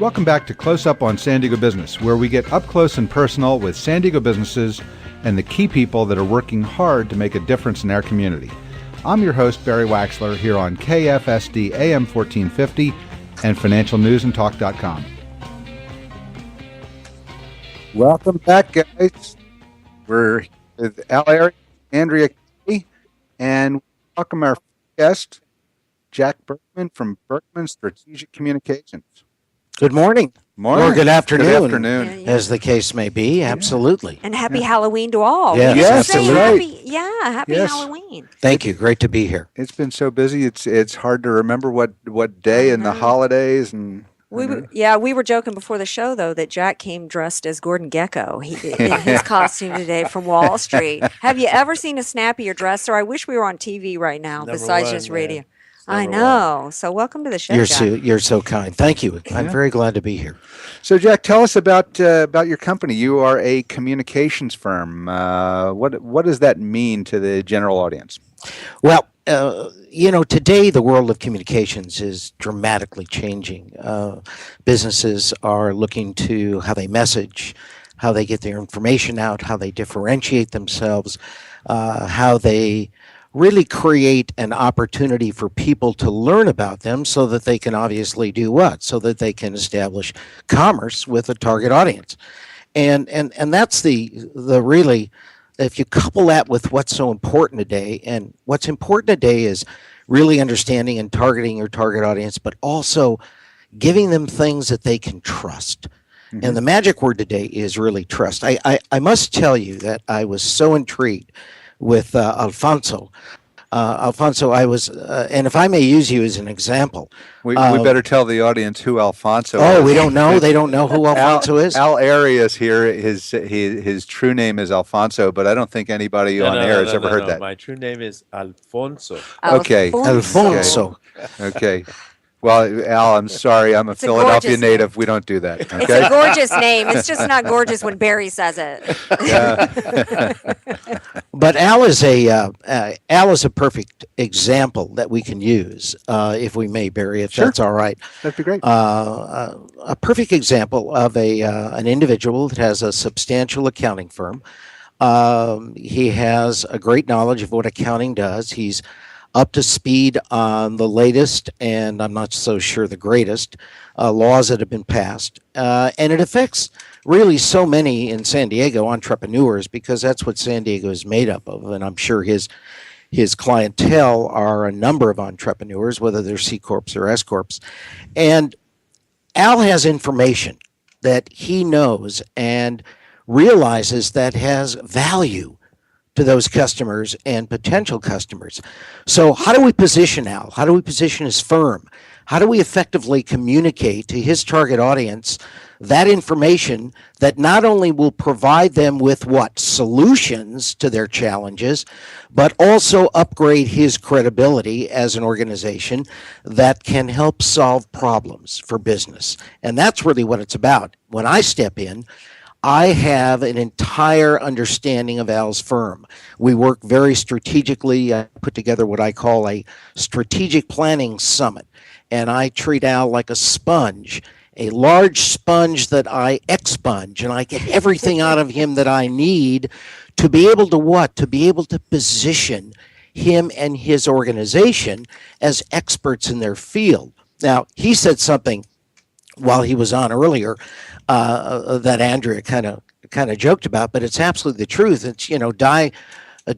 Welcome back to Close Up on San Diego Business, where we get up close and personal with San Diego businesses and the key people that are working hard to make a difference in our community. I'm your host, Barry Waxler, here on KFSD AM 1450 and financialnewsandtalk.com. Welcome back, guys. We're with Al Arias, Andrea Kay, and welcome our guest, Jack Berkman from Berkman Strategic Communications. Good morning. Morning. Or good afternoon. Good afternoon. Yeah. As the case may be. Absolutely. And happy Halloween to all. Yes, We just say absolutely. happy Halloween. Thank you. Great to be here. It's been so busy. It's hard to remember what day and the holidays and. We were joking before the show though that Jack came dressed as Gordon Gekko in his costume today from Wall Street. Have you ever seen a snappier dresser? I wish we were on TV right now besides just radio. I know. So welcome to the show, Jack. You're so kind. Thank you. I'm very glad to be here. So, Jack, tell us about your company. You are a communications firm. What does that mean to the general audience? Well, today the world of communications is dramatically changing. Businesses are looking to how they message, how they get their information out, how they differentiate themselves, how they really create an opportunity for people to learn about them so that they can obviously do what? So that they can establish commerce with a target audience. And that's the really, if you couple that with what's so important today, and what's important today is really understanding and targeting your target audience, but also giving them things that they can trust. Mm-hmm. And the magic word today is really trust. I must tell you that I was so intrigued with Alfonso. Alfonso, I was, and if I may use you as an example. We better tell the audience who Alfonso is. Oh, we don't know? They don't know who Alfonso is? Al Arias here, his true name is Alfonso, but I don't think anybody on air has ever heard that. My true name is Alfonso. Okay. Alfonso. Okay. Well, Al, I'm sorry. I'm a Philadelphia native. We don't do that. Okay? It's a gorgeous name. It's just not gorgeous when Barry says it. But Al is a perfect example that we can use, if we may, Barry, if that's all right. That'd be great. A perfect example of an individual that has a substantial accounting firm. He has a great knowledge of what accounting does. He's up to speed on the latest, and I'm not so sure the greatest, laws that have been passed. And it affects really so many in San Diego entrepreneurs, because that's what San Diego is made up of. And I'm sure his clientele are a number of entrepreneurs, whether they're C Corps or S Corps. And Al has information that he knows and realizes that has value to those customers and potential customers. So how do we position Al? How do we position his firm? How do we effectively communicate to his target audience that information that not only will provide them with solutions to their challenges, but also upgrade his credibility as an organization that can help solve problems for business? And that's really what it's about. When I step in, I have an entire understanding of Al's firm. We work very strategically. I put together what I call a strategic planning summit, and I treat Al like a sponge, a large sponge that I expunge, and I get everything out of him that I need to be able to To be able to position him and his organization as experts in their field. Now, he said something while he was on earlier that Andrea kind of joked about, but it's absolutely the truth. It's,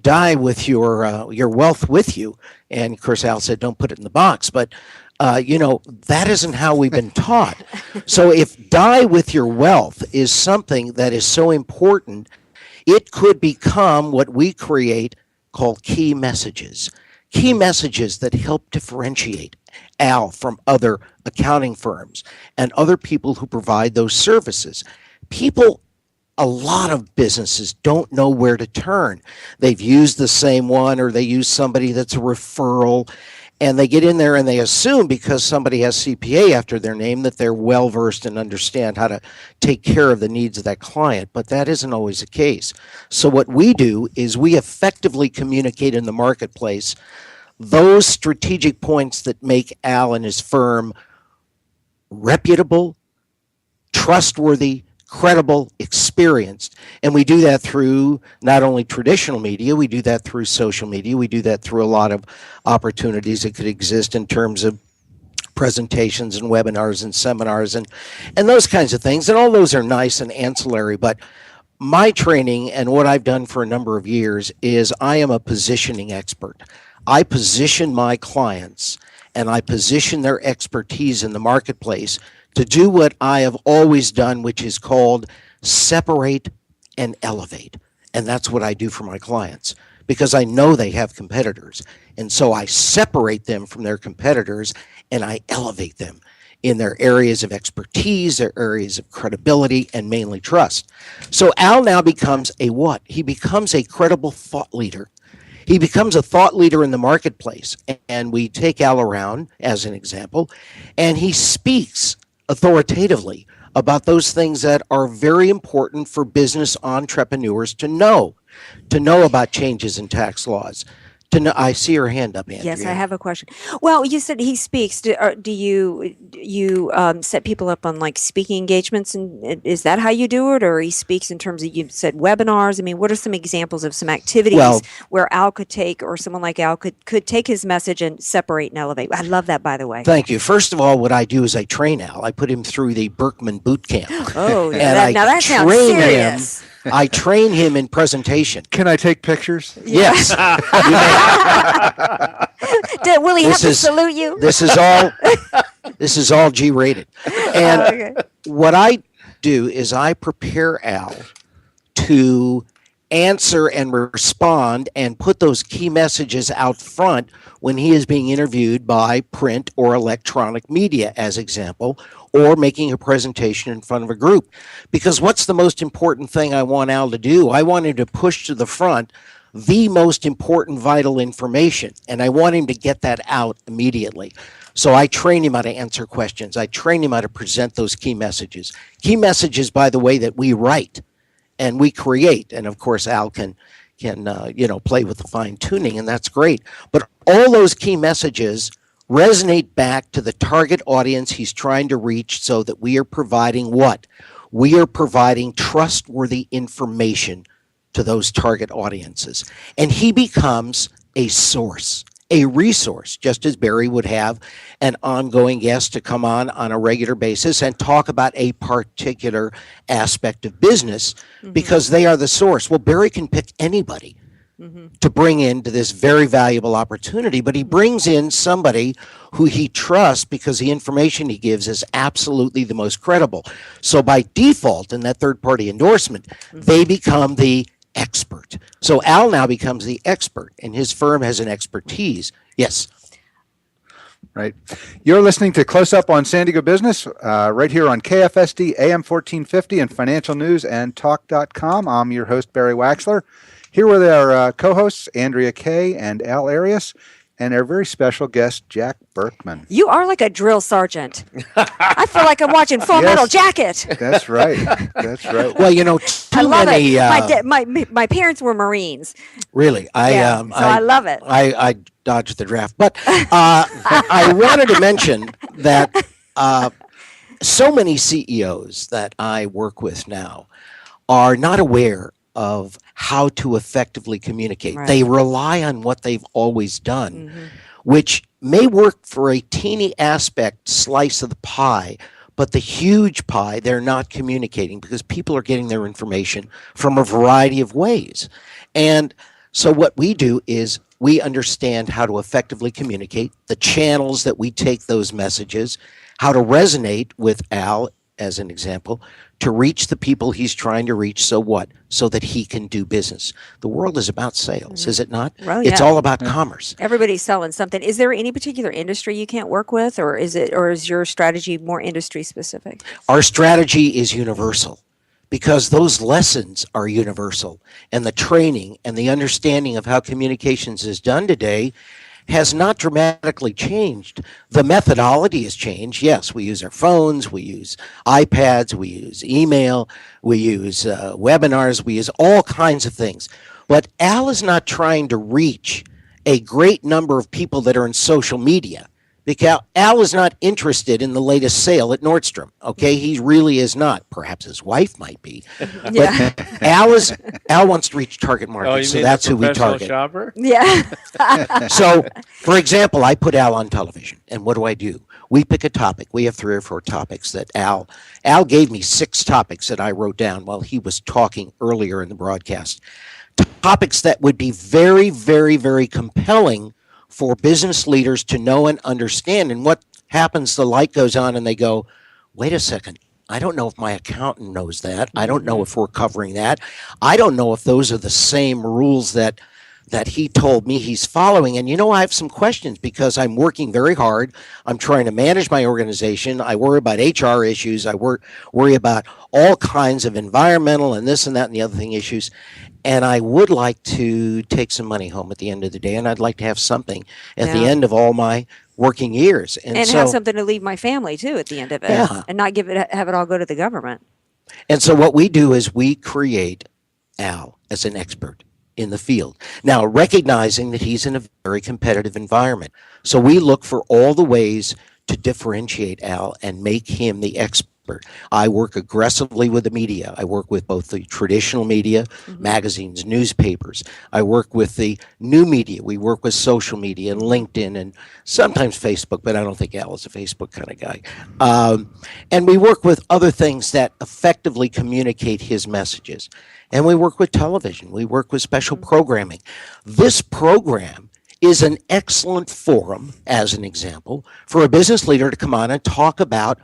die with your wealth with you. And of course, Al said, don't put it in the box. But that isn't how we've been taught. So if die with your wealth is something that is so important, it could become what we create called key messages that help differentiate Al from other accounting firms and other people who provide those services. A lot of businesses don't know where to turn. They've used the same one, or they use somebody that's a referral, and they get in there and they assume because somebody has CPA after their name that they're well versed and understand how to take care of the needs of that client, but that isn't always the case. So what we do is we effectively communicate in the marketplace those strategic points that make Al and his firm reputable, trustworthy, credible, experienced. And we do that through not only traditional media, we do that through social media, we do that through a lot of opportunities that could exist in terms of presentations and webinars and seminars and those kinds of things. And all those are nice and ancillary, but my training and what I've done for a number of years is I am a positioning expert. I position my clients and I position their expertise in the marketplace to do what I have always done, which is called separate and elevate. And that's what I do for my clients because I know they have competitors. And so I separate them from their competitors and I elevate them in their areas of expertise, their areas of credibility, and mainly trust. So Al now becomes a what? He becomes a credible thought leader. He becomes a thought leader in the marketplace. And we take Al around as an example, and he speaks authoritatively about those things that are very important for business entrepreneurs to know about changes in tax laws. I see your hand up, Andrea. Yes, I have a question. Well, you said he speaks. Do you set people up on like speaking engagements, and is that how you do it, or he speaks in terms of, you said webinars? I mean, what are some examples of some activities where Al could take, or someone like Al could take his message and separate and elevate? I love that, by the way. Thank you. First of all, what I do is I train Al. I put him through the Berkman boot camp. Oh, and now that sounds serious. I train him in presentation. Can I take pictures? Yes. Will he have to salute you? This is all G-rated. And what I do is I prepare Al to answer and respond and put those key messages out front when he is being interviewed by print or electronic media, as example, or making a presentation in front of a group. Because what's the most important thing I want Al to do? I want him to push to the front the most important vital information, and I want him to get that out immediately. So I train him how to answer questions. I train him how to present those key messages. Key messages, by the way, that we write and we create. And of course, Al can play with the fine tuning, and that's great. But all those key messages resonate back to the target audience he's trying to reach, so that we are providing what? We are providing trustworthy information to those target audiences. And he becomes a source, a resource, just as Barry would have an ongoing guest to come on a regular basis and talk about a particular aspect of business, because they are the source. Well, Barry can pick anybody to bring into this very valuable opportunity, but he brings in somebody who he trusts because the information he gives is absolutely the most credible. So by default, in that third-party endorsement, they become the expert. So Al now becomes the expert, and his firm has an expertise. Yes. Right. You're listening to Close Up on San Diego Business right here on KFSD AM 1450 and Financial News and Talk.com. I'm your host, Barry Waxler. Here with our co-hosts, Andrea Kay and Al Arias, and our very special guest, Jack Berkman. You are like a drill sergeant. I feel like I'm watching Full Metal Jacket. That's right. That's right. Well, I love it. My parents were Marines. Really? I love it. I dodged the draft. But I wanted to mention that so many CEOs that I work with now are not aware of how to effectively communicate. Right. They rely on what they've always done, which may work for a teeny slice of the pie, but the huge pie they're not communicating, because people are getting their information from a variety of ways. And so what we do is we understand how to effectively communicate, the channels that we take those messages, how to resonate with Al, as an example, to reach the people he's trying to reach. So what? So that he can do business. The world is about sales, is it not? Well, It's all about commerce. Everybody's selling something. Is there any particular industry you can't work with, or is your strategy more industry specific? Our strategy is universal, because those lessons are universal, and the training and the understanding of how communications is done today has not dramatically changed. The methodology has changed. Yes, we use our phones, we use iPads, we use email, we use webinars, we use all kinds of things. But Al is not trying to reach a great number of people that are in social media, because Al is not interested in the latest sale at Nordstrom. Okay, he really is not. Perhaps his wife might be. Yeah. But Al wants to reach target market, Oh, you so mean that's a who we professional target. shopper? Yeah. So, for example, I put Al on television, and what do? We pick a topic. We have 3 or 4 topics that Al gave me 6 topics that I wrote down while he was talking earlier in the broadcast. Topics that would be very, very, very compelling for business leaders to know and understand. And what happens, the light goes on and they go, wait a second. I don't know if my accountant knows that. I don't know if we're covering that. I don't know if those are the same rules that he told me he's following. And I have some questions because I'm working very hard. I'm trying to manage my organization. I worry about HR issues. I worry about all kinds of environmental and this and that and the other thing issues. And I would like to take some money home at the end of the day. And I'd like to have something at the end of all my working years. And so, have something to leave my family too at the end of it. Yeah. And not have it all go to the government. And so what we do is we create Al as an expert in the field. Now, recognizing that he's in a very competitive environment. So we look for all the ways to differentiate Al and make him the expert. I work aggressively with the media. I work with both the traditional media, magazines, newspapers. I work with the new media. We work with social media and LinkedIn and sometimes Facebook, but I don't think Al is a Facebook kind of guy. And we work with other things that effectively communicate his messages. And we work with television. We work with special programming. This program is an excellent forum, as an example, for a business leader to come on and talk about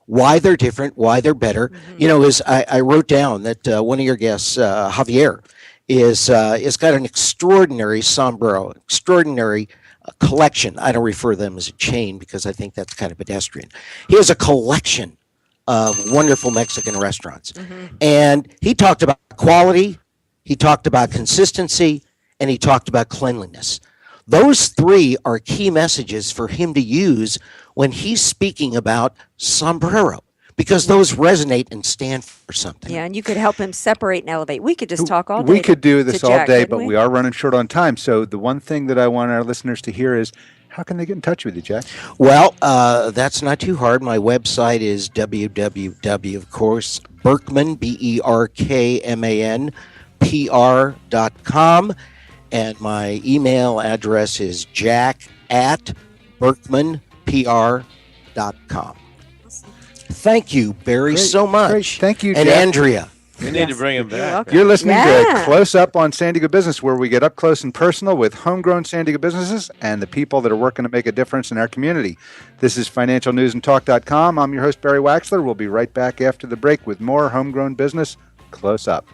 why they're different, why they're better. As I wrote down that one of your guests, Javier, is got an extraordinary sombrero, extraordinary collection. I don't refer to them as a chain because I think that's kind of pedestrian. He has a collection of wonderful Mexican restaurants. And he talked about quality, he talked about consistency, and he talked about cleanliness. Those 3 are key messages for him to use when he's speaking about sombrero, because those resonate and stand for something. Yeah, and you could help him separate and elevate. We could just talk all day. We could do this to all Jack, day, couldn't but we are running short on time. So the one thing that I want our listeners to hear is, how can they get in touch with you, Jack? Well, that's not too hard. My website is www, of course, Berkman, Berkman, PR.com. And my email address is jack@berkmanpr.com. Thank you, Barry, so much. Great. Thank you, and Jack. Andrea. We need to bring him You're back. welcome. You're listening to Yeah. Close Up on San Diego Business, where we get up close and personal with homegrown San Diego businesses and the people that are working to make a difference in our community. This is financialnewsandtalk.com. I'm your host, Barry Waxler. We'll be right back after the break with more homegrown business Close Up.